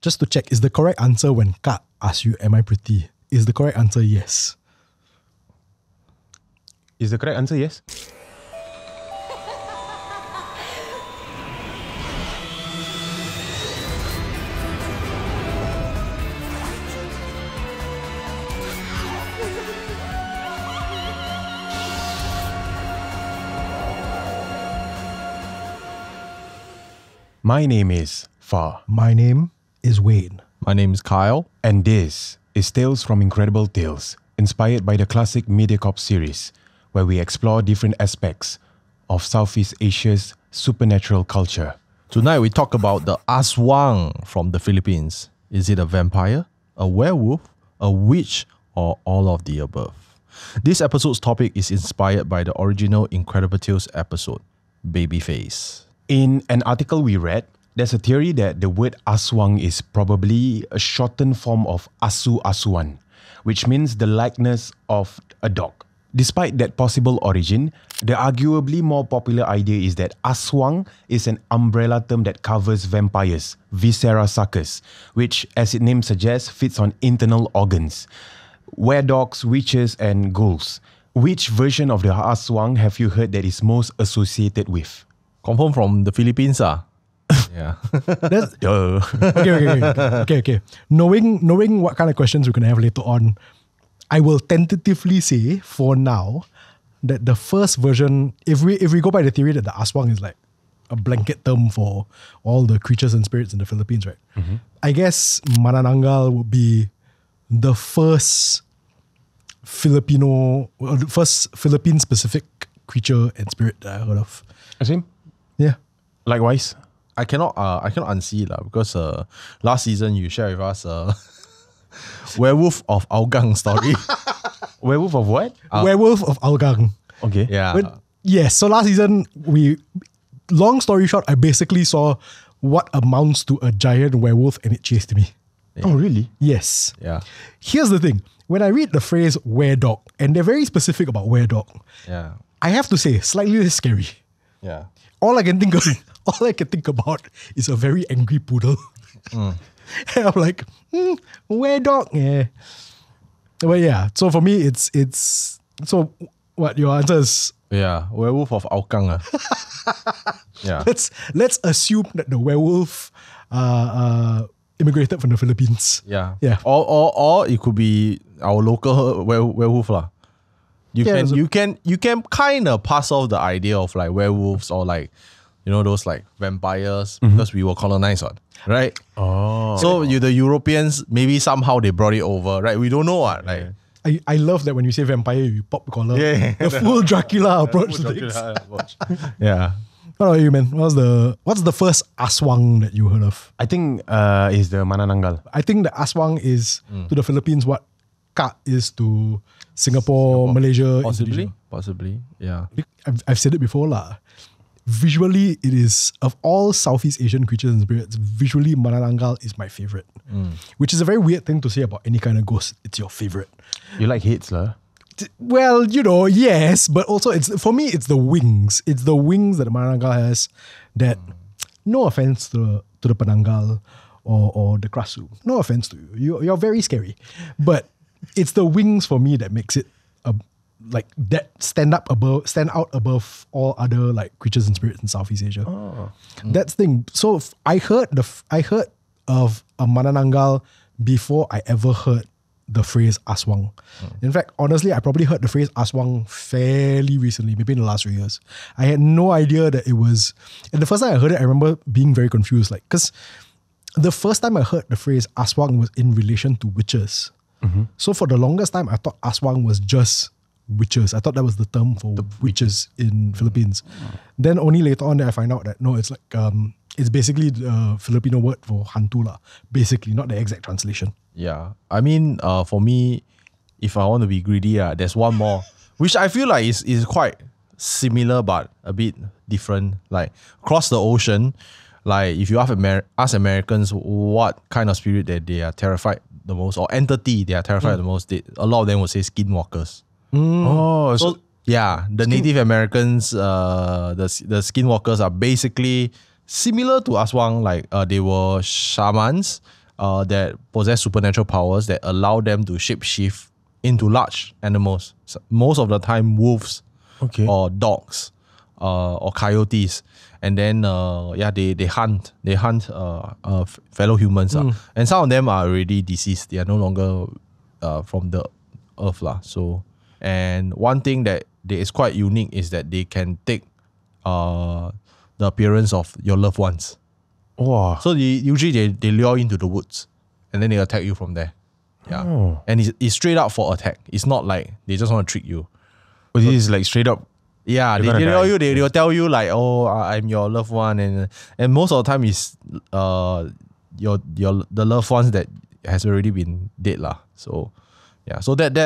Just to check, is the correct answer when Ka asks you, am I pretty? Is the correct answer yes? Is the correct answer yes? My name is Far. My name is Wayne. My name is Kyle. And this is Tales from Incredible Tales, inspired by the classic MediaCorp series, where we explore different aspects of Southeast Asia's supernatural culture. Tonight we talk about the Aswang from the Philippines. Is it a vampire, a werewolf, a witch, or all of the above? This episode's topic is inspired by the original Incredible Tales episode, Babyface. In an article we read, there's a theory that the word Aswang is probably a shortened form of Asuan, which means the likeness of a dog. Despite that possible origin, the arguably more popular idea is that Aswang is an umbrella term that covers vampires, viscera suckers, which, as its name suggests, fits on internal organs. Were-dogs, witches, and ghouls. Which version of the Aswang have you heard that is most associated with? Confirmed from the Philippines, Yeah. That's, okay. Knowing what kind of questions we're going to have later on, I will tentatively say, for now, that the first version, if we go by the theory that the Aswang is like a blanket term for all the creatures and spirits in the Philippines, right? Mm-hmm. I guess Manananggal would be the first Philippine-specific creature and spirit that I heard of. Same? Yeah. Likewise? I cannot unsee it because last season you shared with us Werewolf of Hougang story. Werewolf of what? Werewolf of Hougang. Okay. Yeah. But, yes, so last season, long story short, I basically saw what amounts to a giant werewolf and it chased me. Yeah. Oh, really? Yes. Yeah. Here's the thing. When I read the phrase were-dog, and they're very specific about were-dog, Yeah. I have to say, slightly less scary. Yeah. All I can think about is a very angry poodle. And I'm like, were-dog, yeah. But yeah, so for me, it's so what your answer is? Yeah. Werewolf of Hougang. Yeah. Let's assume that the werewolf immigrated from the Philippines. Yeah. Yeah. Or it could be our local werewolf lah. You can kind of pass off the idea of like werewolves or like, those like vampires because we were colonized, right? Oh. So the Europeans, maybe somehow they brought it over, right? We don't know what. Like, I love that when you say vampire, you pop the collar. Yeah. The full Dracula approach to things. Yeah. What about you, man? What's the first Aswang that you heard of? I think is the Manananggal. I think the Aswang is to the Philippines what Ka is to Singapore, Malaysia, Possibly. Yeah. I've said it before lah. Visually, it is, of all Southeast Asian creatures and spirits, visually Manananggal is my favorite. Which is a very weird thing to say about any kind of ghost. It's your favorite. You like heads lah? Well, yes, but also for me, it's the wings. It's the wings that the Manananggal has that, no offense to the Penanggal or the Krasu. No offense to you. You're very scary. But it's the wings for me that makes it like that stand out above all other like creatures and spirits in Southeast Asia. That's the thing. So I heard of a Manananggal before I ever heard the phrase Aswang. In fact, honestly, I probably heard the phrase Aswang fairly recently, maybe in the last 3 years. I had no idea that it was, and the first time I heard it, I remember being very confused, like, because the first time I heard the phrase Aswang was in relation to witches. So for the longest time, I thought Aswang was just witches. I thought that was the term for witches in Philippines. Then only later on that I find out that no, it's like it's basically the Filipino word for hantu lah. Basically, not the exact translation. Yeah. I mean, for me, if I want to be greedy, there's one more, which I feel like is quite similar but a bit different. Like across the ocean, like if you ask Americans what kind of spirit that they are terrified the most, or entity they are terrified the most, a lot of them will say skinwalkers. Oh, so yeah, the Native Americans, the skinwalkers are basically similar to Aswang. Like they were shamans, that possess supernatural powers that allow them to shapeshift into large animals. So most of the time, wolves or dogs or coyotes. And then, they hunt fellow humans. And some of them are already deceased. They are no longer from the earth. So, and one thing that is quite unique is that they can take the appearance of your loved ones. Wow. So usually they lure into the woods and then they attack you from there. Yeah. Oh. And it's straight up for attack. It's not like they just want to trick you. But this is like straight up. Yeah, they tell you, they'll tell you like, oh, I'm your loved one, and most of the time is the loved ones that has already been dead lah. So yeah, so that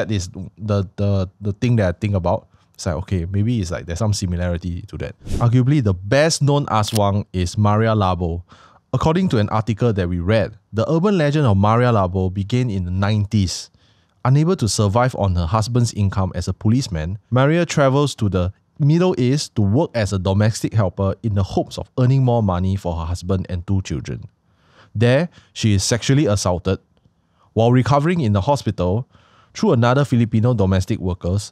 is the thing that I think about. It's like, okay, maybe it's like there's some similarity to that. Arguably, the best known Aswang is Maria Labo. According to an article that we read, the urban legend of Maria Labo began in the 90s. Unable to survive on her husband's income as a policeman, Maria travels to the Middle East to work as a domestic helper in the hopes of earning more money for her husband and 2 children. There, she is sexually assaulted. While recovering in the hospital, through another Filipino domestic workers,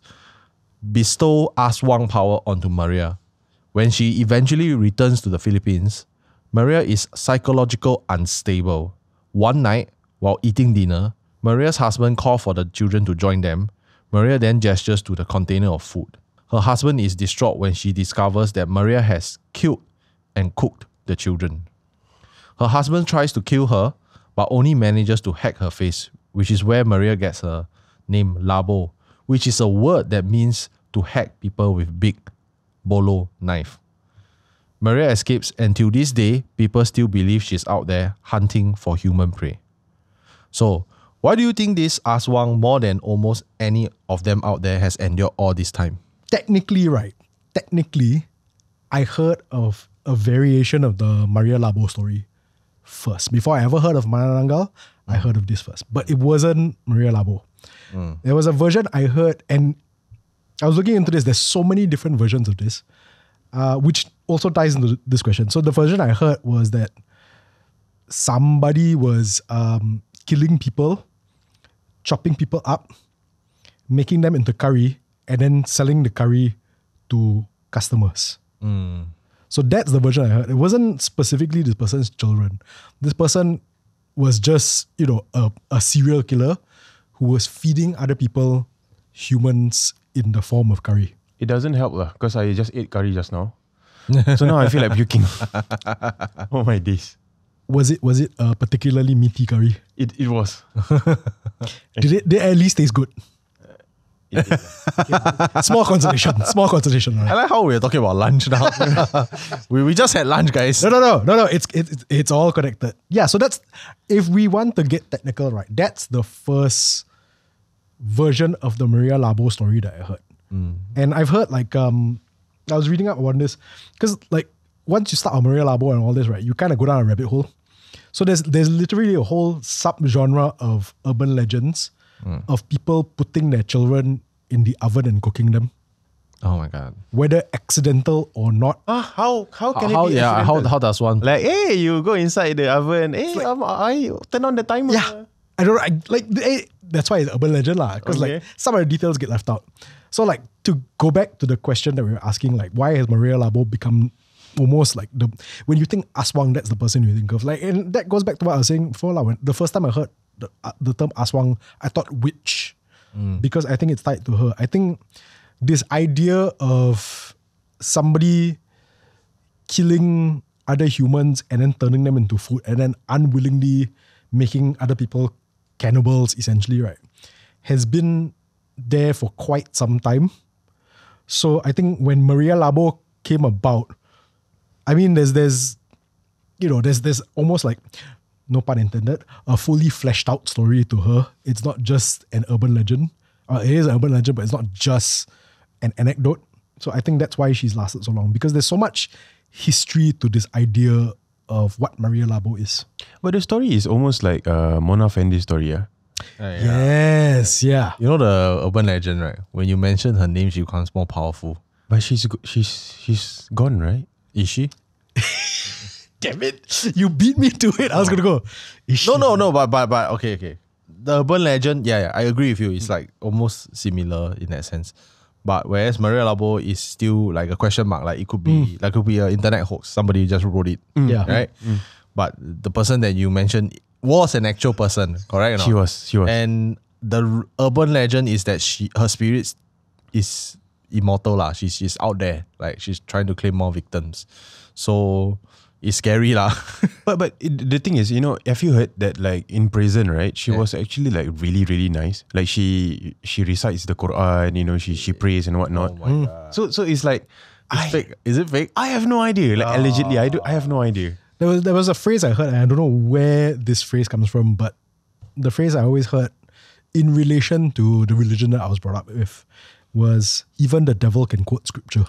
bestow Aswang power onto Maria. When she eventually returns to the Philippines, Maria is psychologically unstable. One night, while eating dinner, Maria's husband calls for the children to join them. Maria then gestures to the container of food. Her husband is distraught when she discovers that Maria has killed and cooked the children. Her husband tries to kill her, but only manages to hack her face, which is where Maria gets her name Labo, which is a word that means to hack people with big bolo knife. Maria escapes, and till this day, people still believe she's out there hunting for human prey. So, why do you think this Aswang, more than almost any of them out there, has endured all this time? Technically, I heard of a variation of the Maria Labo story first. Before I ever heard of Manananggal, I heard of this first. But it wasn't Maria Labo. There was a version I heard, and I was looking into this. There's so many different versions of this, which also ties into this question. So the version I heard was that somebody was killing people, chopping people up, making them into curry, and then selling the curry to customers. So that's the version I heard. It wasn't specifically this person's children. This person was just, a serial killer who was feeding other people humans in the form of curry. It doesn't help because I just ate curry just now. So now I feel like puking. Oh my days. Was it a particularly meaty curry? It was. Did it at least taste good? Small consolation. Right? I like how we're talking about lunch now. we just had lunch, guys. No. It's all connected. Yeah, so that's, if we want to get technical, right, that's the first version of the Maria Labo story that I heard. And I've heard I was reading up on this because once you start on Maria Labo and all this, right, you kind of go down a rabbit hole. So there's literally a whole subgenre of urban legends of people putting their children in the oven and cooking them. Oh my god! Whether accidental or not. How can it be? Yeah, how does one? Like, hey, you go inside the oven. Hey, I turn on the timer. Yeah, I don't that's why it's urban legend because some of the details get left out. So to go back to the question that we were asking, why has Maria Labo become almost when you think Aswang, that's the person you think of. And that goes back to what I was saying before. When the first time I heard the term Aswang, I thought witch because I think it's tied to her. I think this idea of somebody killing other humans and then turning them into food and then unwillingly making other people cannibals, essentially, right, has been there for quite some time. So I think when Maria Labo came about, I mean, there's almost no pun intended, a fully fleshed out story to her. It's not just an urban legend. It is an urban legend, but it's not just an anecdote. So I think that's why she's lasted so long, because there's so much history to this idea of what Maria Labo is. But the story is almost like Mona Fendi's story, yeah? Yes, yeah. You know the urban legend, right? When you mention her name, she becomes more powerful. But she's gone, right? Is she? Damn it. You beat me to it. I was going to go. No, but okay. The urban legend, yeah, I agree with you. It's like almost similar in that sense. But whereas Maria Labo is still like a question mark, like it could be an internet hoax. Somebody just wrote it, right? But the person that you mentioned was an actual person, correct? She was. And the urban legend is that her spirit is immortal lah. She's out there, like she's trying to claim more victims. So it's scary lah. But the thing is, have you heard that like in prison, right? She was actually like really, really nice. Like she recites the Quran, she prays and whatnot. Oh my God. So it's like, It's fake. Is it fake? I have no idea. Like allegedly, I have no idea. There was a phrase I heard, and I don't know where this phrase comes from, but the phrase I always heard in relation to the religion that I was brought up with was even the devil can quote scripture.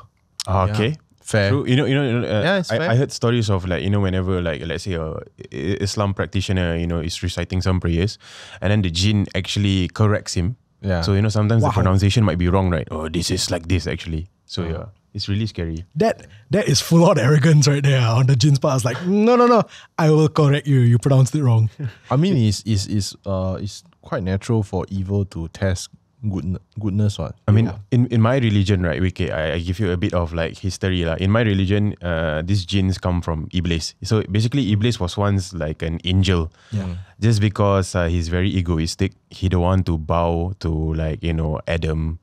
Okay. Fair. True. It's fair. I heard stories of like, whenever like, let's say a Islam practitioner, is reciting some prayers and then the jinn actually corrects him. Yeah. So, sometimes the pronunciation might be wrong, right? Oh, this is like this actually. So yeah, it's really scary. That is full on arrogance right there on the jinn's part. I was like, no, I will correct you. You pronounced it wrong. I mean, it's quite natural for evil to test goodness. What I mean, in my religion, right? Okay, I give you a bit of like history. In my religion, these jinns come from Iblis. So basically, Iblis was once like an angel. Yeah. Just because he's very egoistic, he don't want to bow to like, Adam,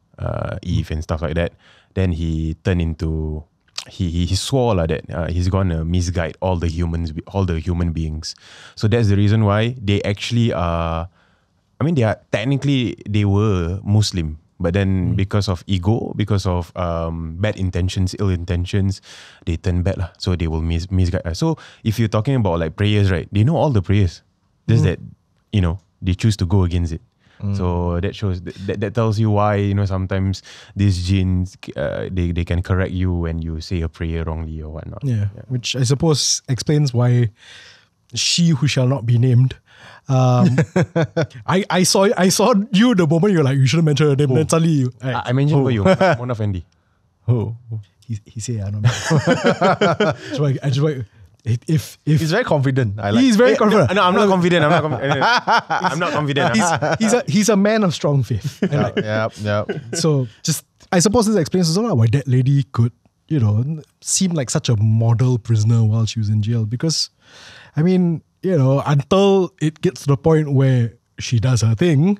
Eve and stuff like that. Then he turned into, he swore that he's gonna misguide all the human beings. So that's the reason why they actually are. I mean, they were Muslim, but then because of ego, because of bad intentions, ill intentions, they turn bad lah. So they will misguide us. So if you're talking about like prayers, right? They know all the prayers, just that they choose to go against it. So that shows that tells you why sometimes these jinns they can correct you when you say a prayer wrongly or whatnot. Yeah, which I suppose explains why she who shall not be named. I saw you the moment you were like, you shouldn't mention her name. Then suddenly I mentioned for you, Mona Fendi. Oh, he said, I don't know. I just like, if he's very confident. I like. He's very confident. No, I'm not confident. I'm not confident. He's a man of strong faith. Yeah. So I suppose this explains also why that lady could, seem like such a model prisoner while she was in jail. Because, I mean, until it gets to the point where she does her thing,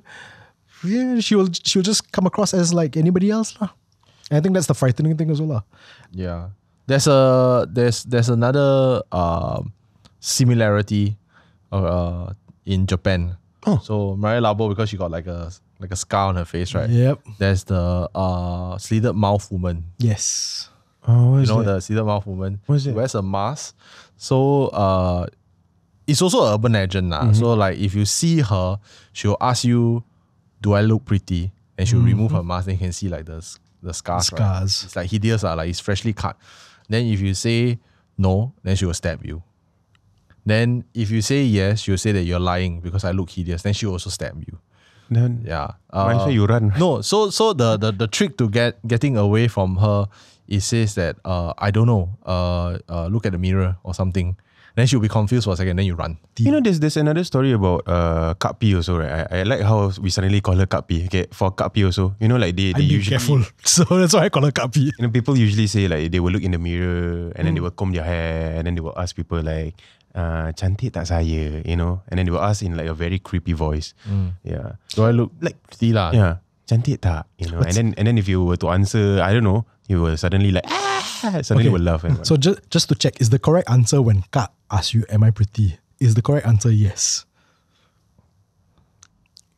she'll just come across as like anybody else lah. And I think that's the frightening thing as well lah. Yeah. There's another similarity in Japan. Oh. So Maria Labo, because she got like a scar on her face, right? Yep. There's the slitted mouth woman. Yes. Oh, what is that? The slitted mouth woman. What is it? She wears a mask. So it's also an urban legend lah. So like if you see her, she'll ask you, "Do I look pretty?" And she'll remove her mask. Then you can see like the scars. Right? It's like hideous lah. Like it's freshly cut. Then if you say no, then she will stab you. Then if you say yes, she'll say that you're lying because I look hideous. Then she'll also stab you. Then Yeah. might as well you run. No, so the trick to getting away from her, it says that I don't know, look at the mirror or something. Then she'll be confused for a second, then you run. There's another story about Kak P also, right? I like how we suddenly call her Kak P. Okay, for Kak P also, like they I'm being usually careful. So that's why I call her Kapi. people usually say like they will look in the mirror and then they will comb their hair and then they will ask people like, cantik tak saya, and then they will ask in like a very creepy voice. Yeah. Do I look like pretty lah? Yeah. Cantik tak, and then if you were to answer, I don't know, you will suddenly like suddenly will laugh. And So just to check, is the correct answer when Kat asks you, am I pretty? Is the correct answer yes?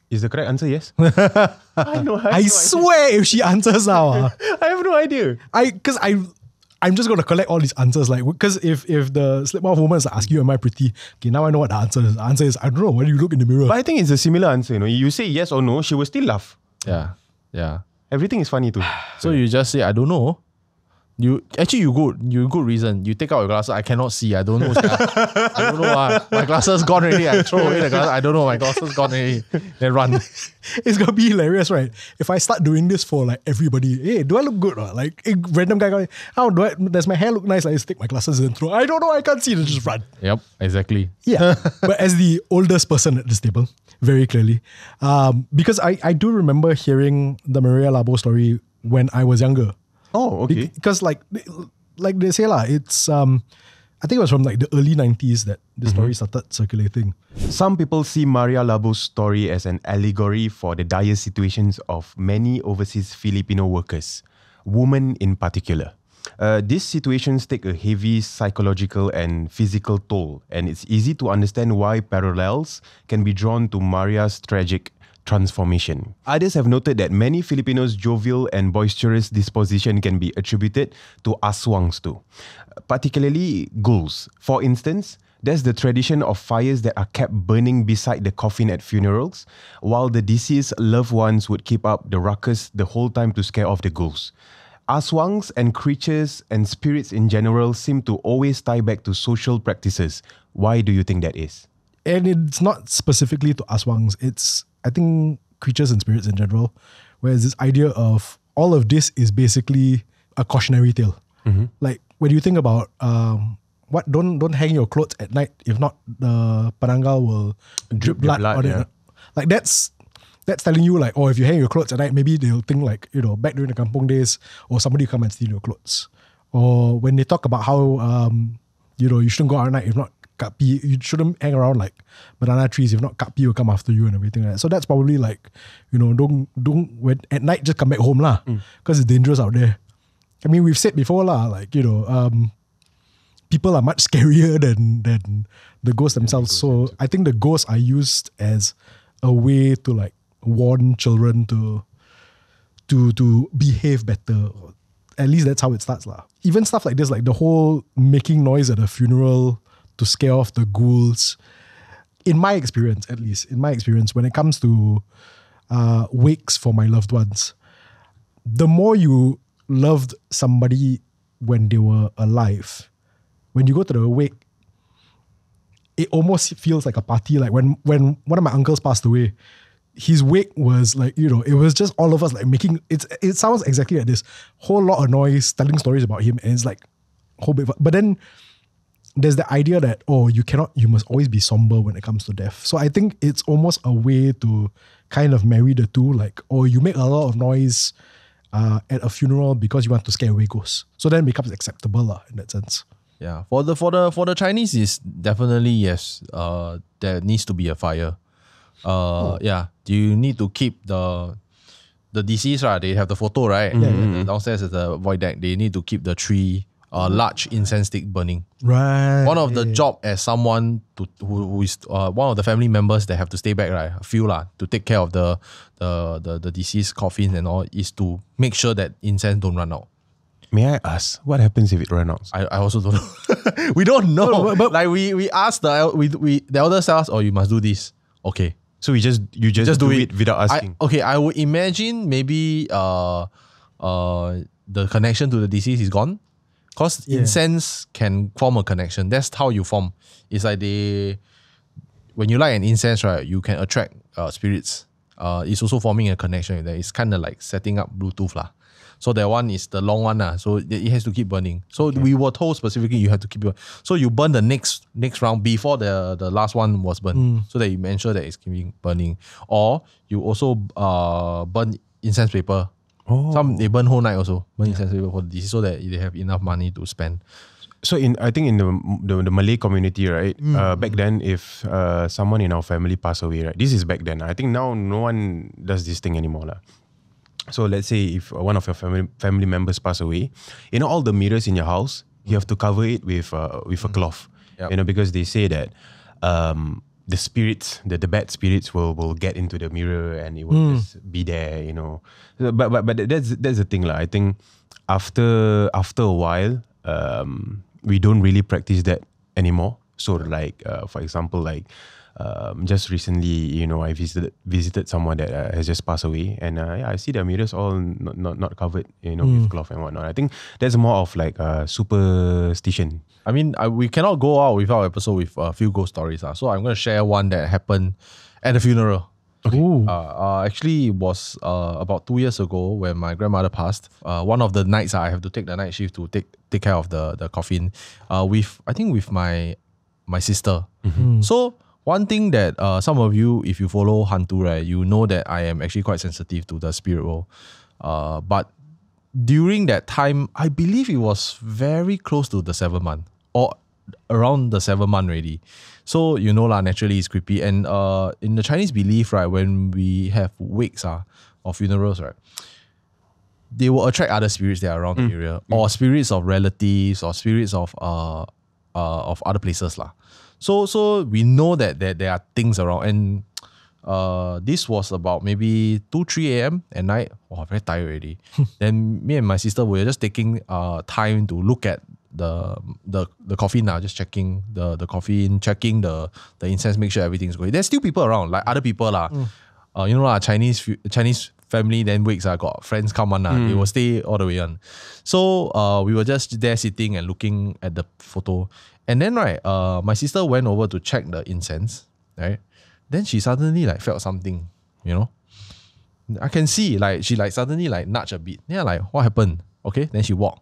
is the correct answer yes? I swear if she answers now, I have no idea. I'm just gonna collect all these answers. Like, because if the slip mouth woman is asking you, am I pretty? Okay, now I know what the answer is. The answer is, I don't know, why do you look in the mirror? But I think it's a similar answer. You say yes or no, she will still laugh. Yeah. Everything is funny too. So you just say, I don't know. You good reason. You take out your glasses. I cannot see. I don't know. I don't know. My glasses gone already. I throw away the glasses. I don't know. My glasses gone already. Then run. It's gonna be hilarious, right? If I start doing this for like everybody, hey, do I look good? Or like a random guy going, how do I? Does my hair look nice? I just take my glasses and throw. I don't know. I can't see. Just run. Yep, exactly. Yeah, but as the oldest person at this table, very clearly, because I do remember hearing the Maria Labo story when I was younger. Oh, okay. Because like they say lah, it's I think it was from like the early 90s that the story started circulating. Some people see Maria Labo's story as an allegory for the dire situations of many overseas Filipino workers, women in particular. These situations take a heavy psychological and physical toll, and it's easy to understand why parallels can be drawn to Maria's tragic transformation. Others have noted that many Filipinos' jovial and boisterous disposition can be attributed to aswangs too, particularly ghouls. For instance, there's the tradition of fires that are kept burning beside the coffin at funerals, while the deceased loved ones would keep up the ruckus the whole time to scare off the ghouls. Aswangs and creatures and spirits in general seem to always tie back to social practices. Why do you think that is? And it's not specifically to aswangs. It's, I think, creatures and spirits in general. Whereas this idea of all of this is basically a cautionary tale. Like when you think about what don't hang your clothes at night, if not the panangal will drip blood on it. Like that's telling you like, oh, if you hang your clothes at night, maybe they'll think like, you know, back during the kampung days, or somebody come and steal your clothes. Or when they talk about how you know, you shouldn't go out at night, if not kapi, you shouldn't hang around like banana trees, if not kapi will come after you and everything like that. So that's probably like, you know, don't when at night just come back home lah, because it's dangerous out there. I mean, we've said before lah, like, you know, people are much scarier than the ghosts themselves. So I think the ghosts are used as a way to like warn children to behave better. At least that's how it starts lah. Even stuff like this, like the whole making noise at a funeral to scare off the ghouls. In my experience, at least, when it comes to wakes for my loved ones, the more you loved somebody when they were alive, when you go to the wake, it almost feels like a party. Like when one of my uncles passed away, his wake was like, you know, it was just all of us like making, it sounds exactly like this, whole lot of noise, telling stories about him, and it's like whole bit. But then there's the idea that, oh, you must always be somber when it comes to death. So I think it's almost a way to kind of marry the two, like, oh, you make a lot of noise at a funeral because you want to scare away ghosts. So then it becomes acceptable in that sense. Yeah, for the Chinese is definitely yes. There needs to be a fire. Yeah, you need to keep the deceased, right? They have the photo, right? Downstairs is the void deck. They need to keep the tree, large incense stick burning. Right. One of the job as someone who is one of the family members that have to stay back, right? I feel to take care of the deceased coffins and all, is to make sure that incense don't run out. May I ask, what happens if it runs out? I also don't know. We don't know. But like we asked the elders tell us, oh, you must do this. Okay. So you just do it without asking. I would imagine maybe the connection to the deceased is gone. Because incense can form a connection. That's how you form. It's like when you light an incense, right, you can attract spirits. It's also forming a connection with them. It's kind of like setting up Bluetooth lah. So that one is the long one. So it has to keep burning. So we were told specifically you have to keep it. So you burn the next round before the last one was burned. So that you ensure that it's keeping burning. Or you also burn incense paper. Some they burn whole night also. Burn incense paper for this so that they have enough money to spend. So I think in the Malay community, right, back then, if someone in our family passed away, right, this is back then. I think now no one does this thing anymore lah. So let's say if one of your family members pass away, you know, all the mirrors in your house, you have to cover it with a cloth. Yep. You know, because they say that the spirits, the bad spirits will get into the mirror and it will just be there, you know. But that's the thing lah. I think after a while, we don't really practice that anymore. So like for example, like just recently, I visited someone that has just passed away, and I see their mirrors all not covered, with cloth and whatnot. I think that's more of like superstition. I mean, we cannot go out with our episode with a few ghost stories. So I'm going to share one that happened at the funeral. Okay. Actually, it was about 2 years ago when my grandmother passed. One of the nights I have to take the night shift to take care of the coffin. With my sister. So one thing that some of you, if you follow Hantu, right, you know that I am actually quite sensitive to the spirit world. But during that time, I believe it was very close to the 7th month or around the 7th month already. So naturally it's creepy. And in the Chinese belief, right, when we have wakes or funerals, right, they will attract other spirits that are around the area, or spirits of relatives, or spirits of other places lah. So we know that there are things around, and this was about maybe 2-3 a.m. at night. Oh, very tired already. Then me and my sister were just taking time to look at the coffin now, just checking the coffin, checking the incense, make sure everything's going. There's still people around, like other people lah. Chinese family then wakes got friends come on they will stay all the way on. So we were just there sitting and looking at the photo, and then right, my sister went over to check the incense, right? Then she suddenly like felt something, I can see like she like suddenly like nudge a bit. Yeah, like what happened? Okay, then she walked.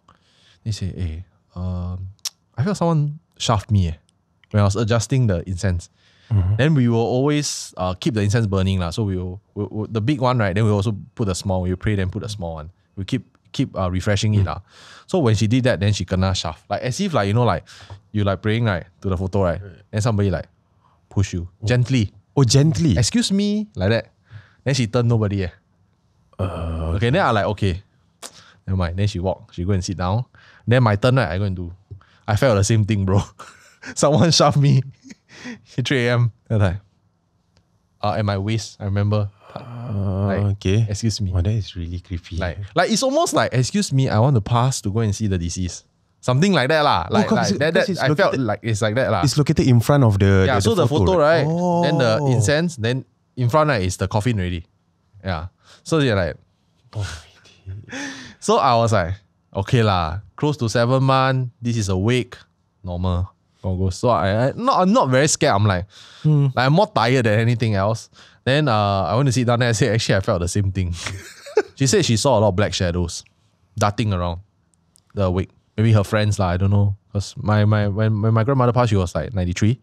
They say, hey, I felt someone shaft me when I was adjusting the incense. Then we will always keep the incense burning lah. So we will the big one, right? Then we also put a small. We pray, then put a small one. We keep refreshing it lah. So when she did that, then she kena shaft, like as if like like you like praying right to the photo, right? And somebody like push you gently. Oh, gently. Excuse me, like that. Then she turned, nobody. Okay, then I like, okay, never mind. Then she walked. She go and sit down. Then my turn, right? I go and do. I felt the same thing, bro. Someone shoved me. 3 a.m. Then like, at my waist, I remember. Okay. Excuse me. Oh, that is really creepy. Like it's almost like, excuse me, I want to pass to go and see the deceased. Something like that lah. Like that. I felt like it's like that lah. It's located in front of the so the photo, right? Oh. Then the incense, then in front, right, is the coffin already. Yeah. So they're like, so I was like, okay lah, close to 7 months. This is a wake, normal. So I'm not very scared. I'm like I'm more tired than anything else. Then I went to sit down there and say, actually, I felt the same thing. She said she saw a lot of black shadows darting around the wake. Maybe her friends lah, I don't know. Because when my grandmother passed, she was like 93.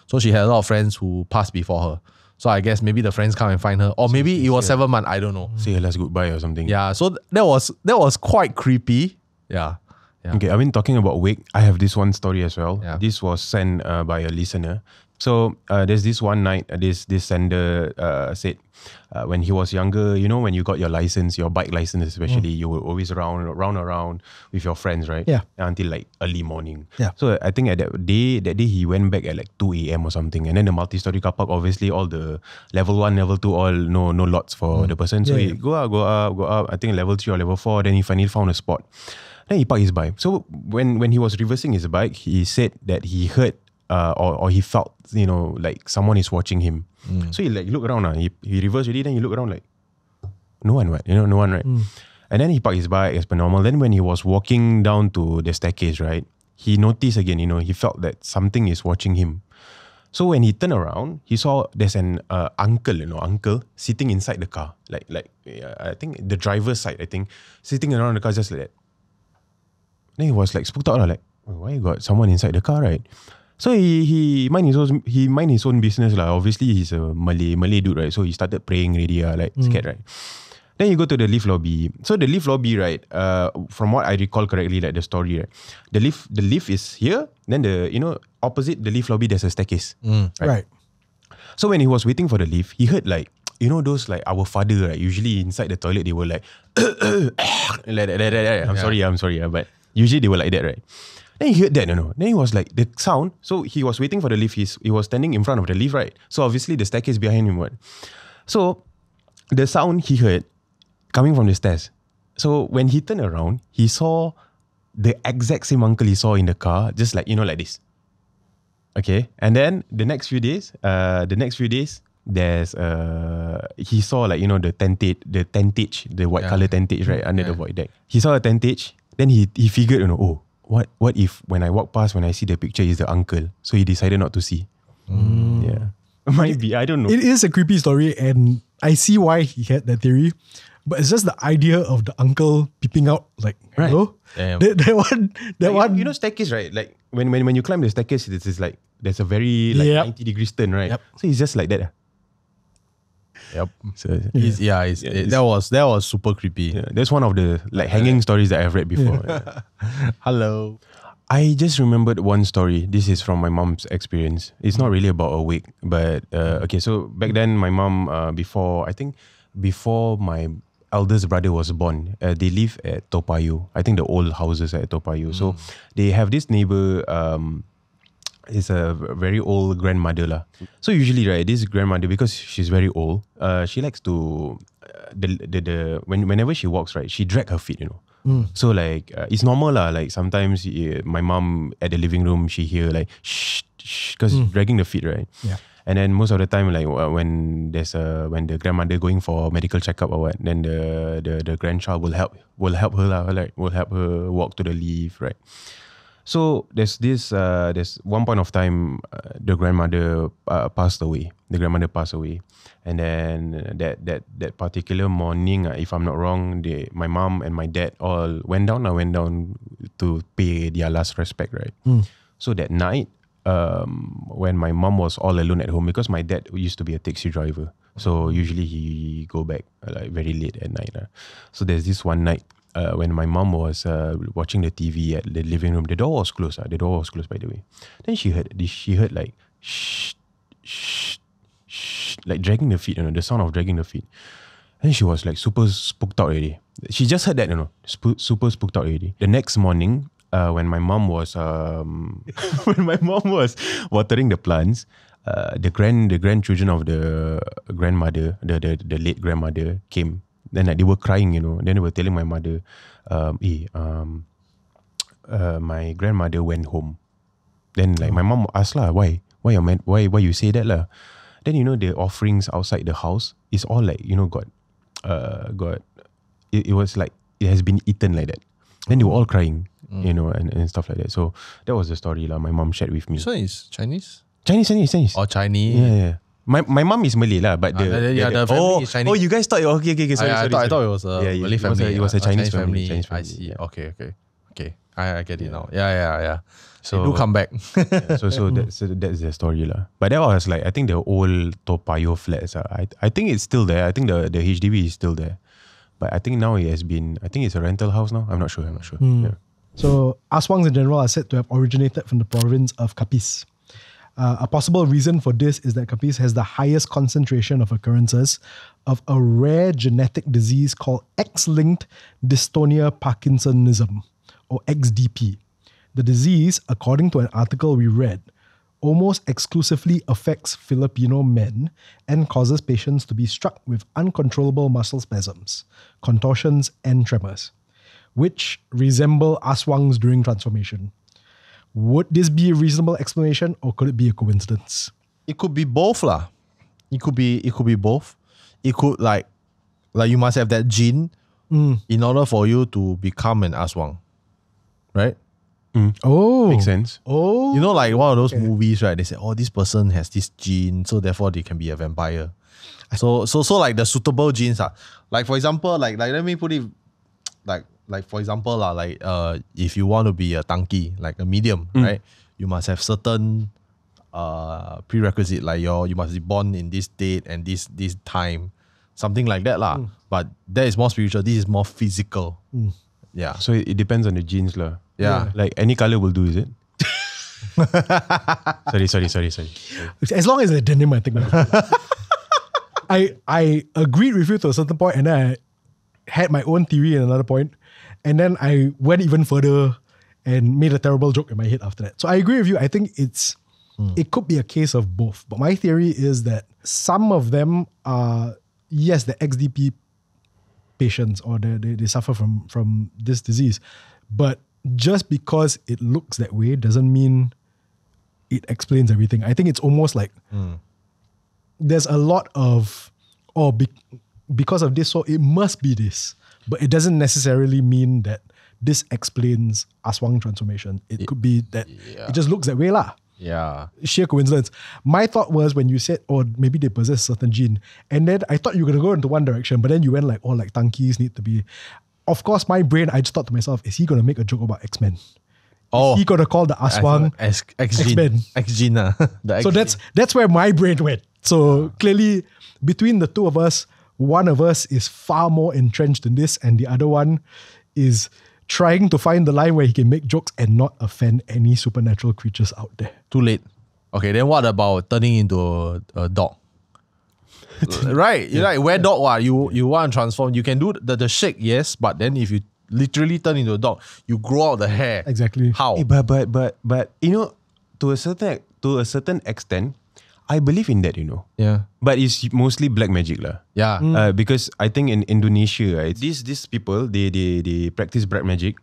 So she had a lot of friends who passed before her. So I guess maybe the friends come and find her. Or maybe it was 7 months, I don't know. Say her last goodbye or something. Yeah, so that was quite creepy. Yeah. Okay, I mean, talking about wake, I have this one story as well. Yeah. This was sent by a listener. So there's this one night, this sender said when he was younger, when you got your license, your bike license especially, you would always round around with your friends, right? Yeah. Until like early morning. Yeah. So I think at that day he went back at like 2 a.m. or something. And then the multi-story car park, obviously all the level 1, level 2, all no lots for the person. So he go up, I think level 3 or level 4, then he finally found a spot. Then he parked his bike. So when he was reversing his bike, he said that he heard or he felt, like someone is watching him. So he like look around. He reversed already, then he look around like, no one, right? No one, right? And then he parked his bike as per normal. Then when he was walking down to the staircase, right, he noticed again, he felt that something is watching him. So when he turned around, he saw there's an uncle sitting inside the car. Like I think the driver's side, I think, sitting around the car just like that. Then he was like spooked out, like, why you got someone inside the car, right? So he mind his own business lah. Obviously he's a Malay dude, right? So he started praying already, like scared, right? Then you go to the lift lobby. So the lift lobby, right? From what I recall correctly, like the story, right? The lift is here. Then opposite the lift lobby, there's a staircase. Right. So when he was waiting for the lift, he heard like, those like our father, right? Usually inside the toilet they were like, like that. I'm sorry, but usually they were like that, right? Then he heard that, Then he was like, the sound. So he was waiting for the lift. He was standing in front of the lift, right? So obviously the staircase behind him, what? So the sound he heard coming from the stairs. So when he turned around, he saw the exact same uncle he saw in the car, just like, like this. Okay, and then the next few days, there's he saw like the tentage, the white color tentage right under the void deck. He saw a tentage, then he figured what if when I walk past, when I see the picture is the uncle, so he decided not to see. Yeah, might be, I don't know. It is a creepy story, and I see why he had that theory. But it's just the idea of the uncle peeping out, like, Right. hello? That one. You know staircase, right? Like when you climb the staircase, it's just like there's a very 90 degrees turn, right? Yep. So it's just like that. Yep. So that was super creepy. yeah, that's one of the hanging stories that I've read before. Yeah. Hello. I just remembered one story. This is from my mom's experience. It's not really about a wig, but okay. So back then, my mom, before my eldest brother was born, they live at Toa Payoh. I think the old houses at Toa Payoh. So they have this neighbor. Is a very old grandmother lah. So usually, right, this grandmother, because she's very old, she likes to whenever she walks, right, she drag her feet, So like it's normal lah. Like sometimes my mom at the living room, she hear like shh, because dragging the feet, right? Yeah. And then most of the time, like when the grandmother going for medical checkup or what, then the grandchild will help her lah, like will help her walk to the lift, right? So there's one point of time the grandmother passed away. The grandmother passed away, and then that particular morning, if I'm not wrong, my mom and my dad all went down to pay their last respect, right? So that night, when my mom was all alone at home, because my dad used to be a taxi driver, so usually he go back like very late at night. So there's this one night. When my mom was watching the TV at the living room, the door was closed. The door was closed, by the way. Then she heard like shh, shh, shh, like dragging the feet. The sound of dragging the feet. And she was like super spooked out already. She just heard that, super spooked out already. The next morning, when my mom was watering the plants, the grandchildren of the grandmother, the late grandmother came. Then like, they were crying, Then they were telling my mother, my grandmother went home. Then like my mom asked lah, why you say that lah? Then the offerings outside the house is all like got it was like it has been eaten like that. Then they were all crying, and stuff like that. So that was the story lah. My mom shared with me. So it's Chinese? Chinese. Or Chinese? Yeah. My mom is Malay lah, but the family is Chinese. Oh, you guys thought okay. Sorry. I thought it was a Malay family. It was a Chinese family. I see. Yeah. Okay. I get it now. Yeah. So do come back. So that's the story lah. But that was like, I think the old Toa Payoh flats. I think it's still there. I think the HDB is still there. But I think now I think it's a rental house now. I'm not sure. Yeah. So Aswangs in general are said to have originated from the province of Capiz. A possible reason for this is that Capiz has the highest concentration of occurrences of a rare genetic disease called X-linked dystonia Parkinsonism, or XDP. The disease, according to an article we read, almost exclusively affects Filipino men and causes patients to be struck with uncontrollable muscle spasms, contortions, and tremors, which resemble Aswangs during transformation. Would this be a reasonable explanation, or could it be a coincidence? It could be both lah. It could be both. It could like you must have that gene in order for you to become an Aswang, right? Oh, makes sense. Oh, like one of those movies, right? They say, oh, this person has this gene, so therefore they can be a vampire. So like the suitable genes are like, for example, like let me put it like for example if you want to be a tanki, like a medium, right? You must have certain prerequisite, like you must be born in this date and this time, something like that lah. But that is more spiritual. This is more physical. Yeah. So it depends on the genes lah. Yeah. Like any color will do, is it? Sorry. as long as the denim, I think. I agreed with you to a certain point, and then I had my own theory in another point, and then I went even further and made a terrible joke in my head after that. So I agree with you. I think it could be a case of both. But my theory is that some of them are, yes, the XDP patients, or they suffer from this disease. But just because it looks that way doesn't mean it explains everything. I think it's almost like there's a lot of because of this, so it must be this. But it doesn't necessarily mean that this explains Aswang transformation. It could be that it just looks that way lah. Yeah. Sheer coincidence. My thought was when you said, maybe they possess a certain gene, and then I thought you were going to go into one direction, but then you went like, like Tankies need to be. Of course, my brain, I just thought to myself, is he going to make a joke about X-Men? Is he going to call the Aswang X-Men? X-Gene. So that's where my brain went. So clearly, between the two of us, one of us is far more entrenched in this, and the other one is trying to find the line where he can make jokes and not offend any supernatural creatures out there. Too late. Okay, then what about turning into a dog? Right? You're like, where dog? What? You want to transform. You can do the shake, yes, but then if you literally turn into a dog, you grow out the hair. Exactly. How? Hey, but you know, to a certain extent, I believe in that, you know. Yeah. But it's mostly black magic lah. Yeah. Because I think in Indonesia, right, these people they practice black magic.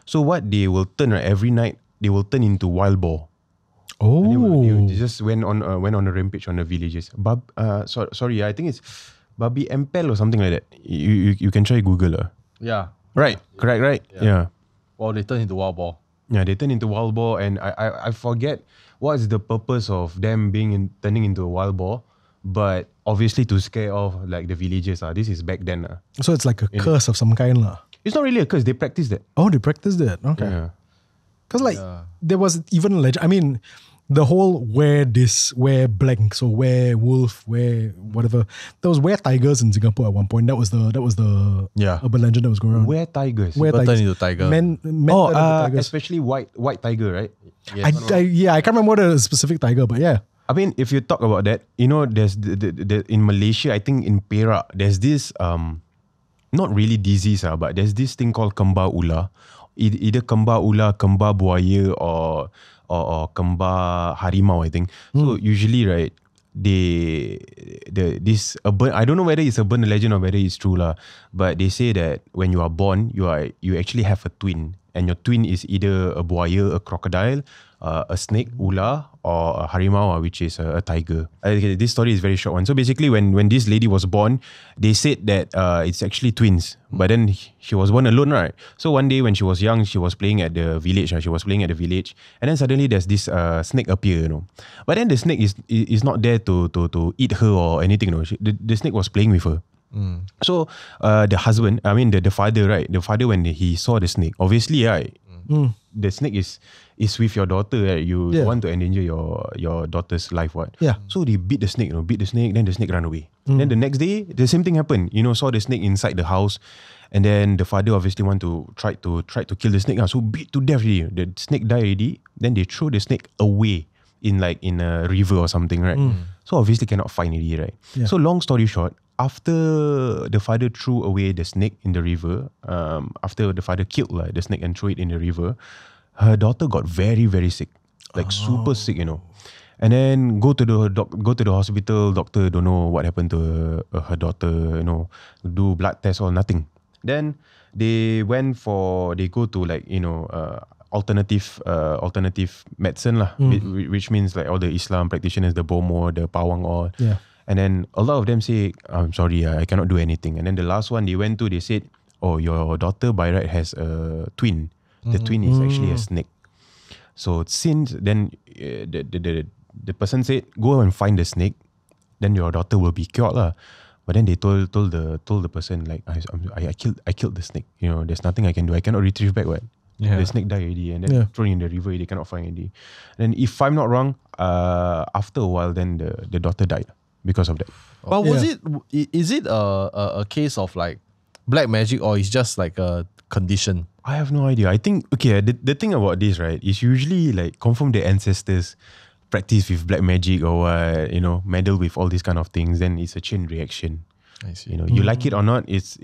So what they will turn every night, they will turn into wild boar. Oh. They just went on a rampage on the villages. Sorry, I think it's Babi Empel or something like that. You can try Google. Yeah. Right. Correct. Right. Yeah. Well, they turn into wild boar. Yeah, they turn into wild boar, and I forget what's the purpose of them turning into a wild boar, but obviously to scare off like the villagers. This is back then. So it's like a curse of some kind lah. It's not really a curse. They practice that. Oh, they practice that. Okay. Yeah. Because there was even a legend. I mean, the whole where blank, so where wolf, where whatever. There was where tigers in Singapore at one point. That was the urban legend that was going around. Where tigers? Where turn tigers? into tiger. Men turn into tigers. Especially white tiger, right? Yes. I can't remember the specific tiger, but yeah. I mean, if you talk about that, you know, there's the in Malaysia, I think in Perak, there's this not really disease, but there's this thing called kembar ular. Either kembar ular, kembar buaya, or kembar harimau, I think. So usually, right, this urban, I don't know whether it's urban legend or whether it's true lah, but they say that when you are born, you actually have a twin, and your twin is either a buaya, a crocodile, a snake, ular, or a harimau, which is a tiger. This story is very short one. So basically, when this lady was born, they said that it's actually twins. But then she was born alone, right? So one day when she was young, she was playing at the village. And then suddenly there's this snake appear, you know. But then the snake is not there to eat her or anything, you know. The snake was playing with her. So the husband, I mean the father, right? The father, when he saw the snake, obviously, right, the snake is with your daughter, right? You want to endanger your daughter's life, what? Yeah. So they beat the snake, then the snake ran away. Then the next day, the same thing happened. You know, saw the snake inside the house, and then the father obviously want to try to kill the snake. So beat to death already. The snake died already. Then they throw the snake away in a river or something, right? So obviously cannot find it, right? Yeah. So long story short, after the father threw away the snake in the river, after the father killed the snake and threw it in the river, her daughter got very, very sick, super sick, you know. And then go to the hospital. Doctor don't know what happened to her daughter, you know. Do blood tests or nothing. Then they go to alternative medicine lah, which means like all the Islam practitioners, the Bomo, the Pawang, all. Yeah. And then a lot of them say, I'm sorry, I cannot do anything. And then the last one they went to, they said, oh, your daughter by right has a twin. The twin is actually a snake. So since then, the person said, go and find the snake, then your daughter will be cured lah. But then they told the person like, I killed the snake. You know, there's nothing I can do. I cannot retrieve back what. Yeah. The snake died already, and then thrown in the river. They cannot find it. And if I'm not wrong, after a while, then the daughter died because of that. But is it a case of like black magic, or is just like a condition? I have no idea. I think the thing about this, right, is usually like confirm the ancestors practice with black magic or what, you know, meddle with all these kind of things. Then it's a chain reaction. I see. You know, you like it or not, it's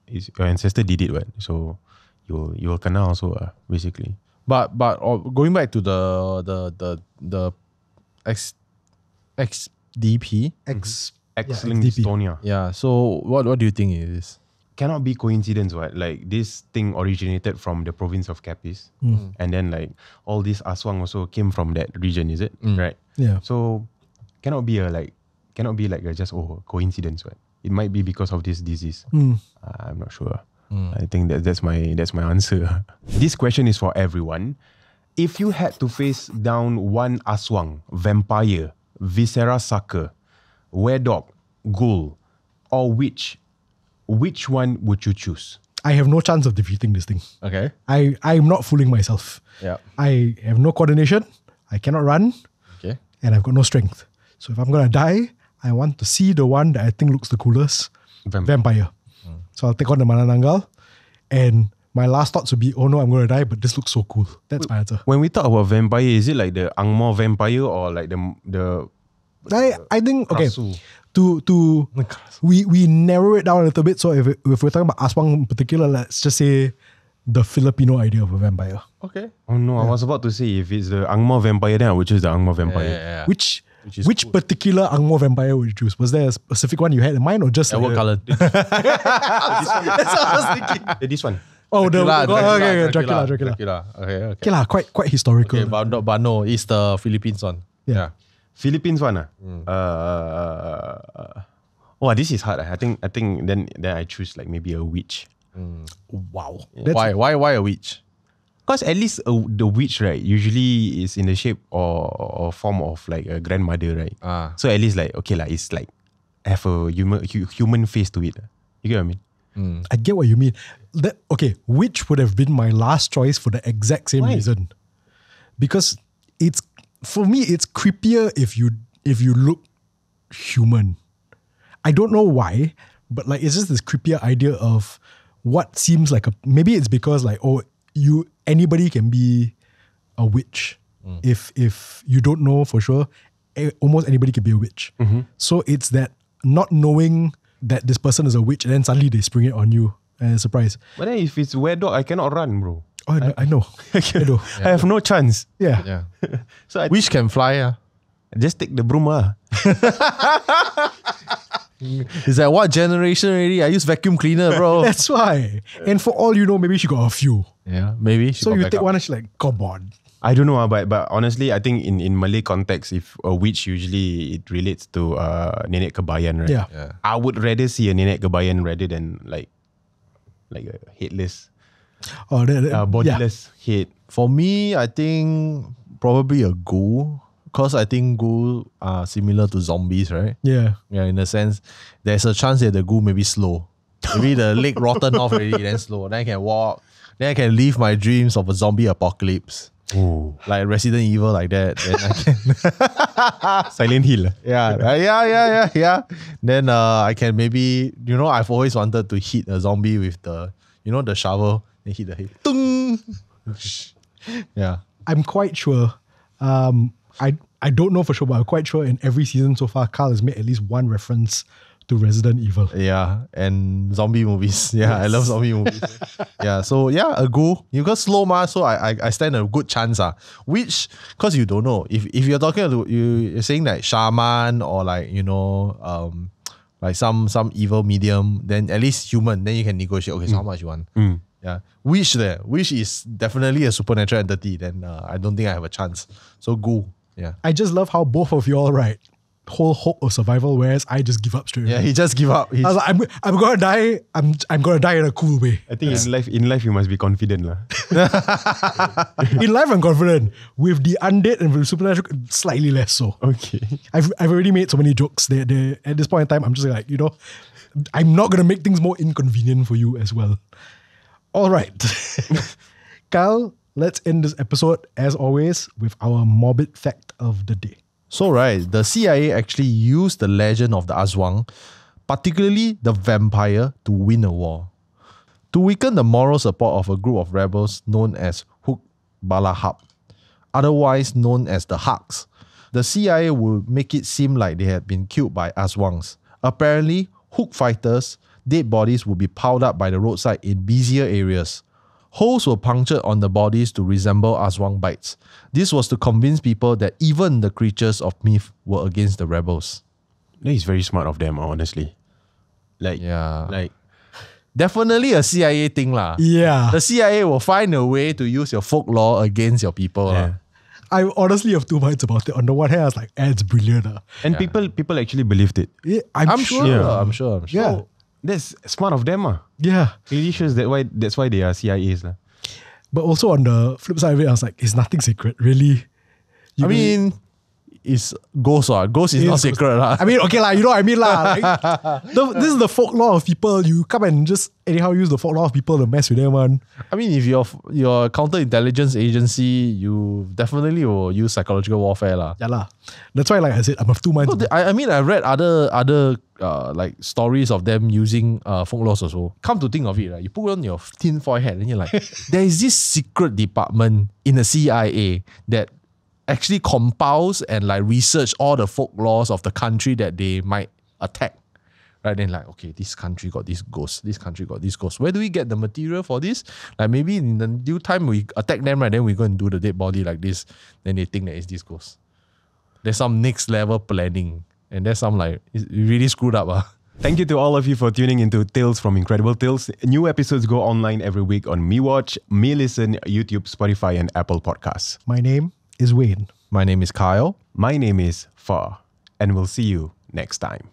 your ancestor did it, what? So you will kena also, basically. But going back to the XDP, X-linked dystonia. Yeah. So what do you think it is? cannot be coincidence, what? Like this thing originated from the province of Capiz, and then like all this Aswang also came from that region, is it? Right? Yeah. So cannot be just coincidence, what? It might be because of this disease. I'm not sure. I think that's my answer. This question is for everyone. If you had to face down one Aswang, vampire, viscera sucker, were-dog, ghoul, or witch, which one would you choose? I have no chance of defeating this thing. Okay. I'm not fooling myself. Yeah. I have no coordination. I cannot run. Okay. And I've got no strength. So if I'm going to die, I want to see the one that I think looks the coolest. Vampire. So I'll take on the Manananggal. And my last thoughts would be, oh no, I'm going to die, but this looks so cool. That's my answer. When we talk about vampire, is it like the Angmo vampire or like the I think, okay, Krasu? we narrow it down a little bit. So if we're talking about Aswang in particular, let's just say the Filipino idea of a vampire. Okay. Oh no, I was about to say if it's the Angmo vampire, then I would choose the Angmo vampire. Yeah. Which cool. particular Angmo vampire would you choose? Was there a specific one you had in mind, or just What color? That's what I was thinking. This one. Oh, Dracula. Dracula. Okay. Okay lah, quite historical. Okay, but no, it's the Philippines one. Yeah. Philippines one. This is hard. I think then I choose like maybe a witch. Wow. Why a witch? Because at least the witch, right, usually is in the shape or form of like a grandmother, right? So at least like, okay, like it's like have a human face to it. You get what I mean? I get what you mean. Witch would have been my last choice for the exact same reason. Because for me, it's creepier if you look human. I don't know why, but like it's just this creepier idea of what seems like maybe it's because like, anybody can be a witch. If you don't know for sure, almost anybody can be a witch. So it's that not knowing that this person is a witch and then suddenly they spring it on you and a surprise. But then if it's were-dog, I cannot run, bro. Oh, I know. I know. I have no chance. Yeah. So witch can fly. Just take the broom. Is that what generation already? I use vacuum cleaner, bro. That's why. And for all you know, maybe she got a few. Yeah, maybe. So you take one and she's like, come on. I don't know, but honestly, I think in Malay context, if a witch, usually it relates to nenek kebayan, right? Yeah. I would rather see a nenek kebayan rather than like a headless, bodiless head. For me, I think probably a ghoul. Because I think ghoul are similar to zombies, right? Yeah. Yeah, in a sense, there's a chance that the ghoul may be slow. Maybe the leg rotten off already, then slow. Then I can walk. Then I can live my dreams of a zombie apocalypse. Ooh. Like Resident Evil like that. Then I can Silent Hill. Yeah. Then I can maybe, I've always wanted to hit a zombie with the shovel and hit the head. Tung! Yeah. I'm quite sure. I don't know for sure, but I'm quite sure in every season so far, Carl has made at least one reference to Resident Evil. Yeah, and zombie movies. Yeah, yes. I love zombie movies. Yeah, so yeah, a ghoul. You got slow ma, so I stand a good chance. Which, because you don't know. If you're talking to you're saying like shaman or like, like some evil medium, then at least human, then you can negotiate. Okay, so how much you want? Yeah. Witch is definitely a supernatural entity. Then I don't think I have a chance. So ghoul. Yeah. I just love how both of you all whole hope of survival, whereas I just give up straight away. Yeah, he just give up. I was like, I'm gonna die. I'm gonna die in a cool way. I think in life you must be confident lah. In life I'm confident. With the undead and with supernatural, slightly less so. Okay. I've already made so many jokes. They at this point in time, I'm just like, I'm not gonna make things more inconvenient for you as well. All right. Kyle, let's end this episode, as always, with our morbid fact of the day. So, the CIA actually used the legend of the Aswang, particularly the vampire, to win a war. To weaken the moral support of a group of rebels known as Huk Balahap, otherwise known as the Huks, the CIA would make it seem like they had been killed by Aswangs. Apparently, Huk fighters' dead bodies would be piled up by the roadside in busier areas. Holes were punctured on the bodies to resemble Aswang bites. This was to convince people that even the creatures of myth were against the rebels. That is very smart of them, honestly. definitely a CIA thing lah. Yeah. The CIA will find a way to use your folklore against your people lah. I honestly have two minds about it. On the one hand, I was like, it's brilliant. And people actually believed it. Yeah, I'm sure. I'm sure. Yeah. That's smart of them. Yeah. Really shows that's why they are CIAs. But also on the flip side of it, I was like, it's nothing sacred, really. I mean, it's ghost. Ghost is not sacred. I mean, okay, you know what I mean. Like, this is the folklore of people. You come and just anyhow use the folklore of people to mess with them. Man. I mean, if you're counterintelligence agency, you definitely will use psychological warfare. Yeah, lah. That's why, like I said, I'm of two minds. No, I mean, I read other like stories of them using folklores also. Come to think of it, right, you put on your tinfoil hat and you're like, there is this secret department in the CIA that actually compiles and like research all the folklores of the country that they might attack. Right, then like, okay, this country got this ghost, this country got this ghost. Where do we get the material for this? Like maybe in the due time we attack them, right? Then we go and do the dead body like this. Then they think that it's this ghost. There's some next level planning. And there's some like, it's really screwed up. Thank you to all of you for tuning into Tales from Incredible Tales. New episodes go online every week on MeWatch, MeListen, YouTube, Spotify, and Apple Podcasts. My name is Wayne. My name is Kyle. My name is Far, and we'll see you next time.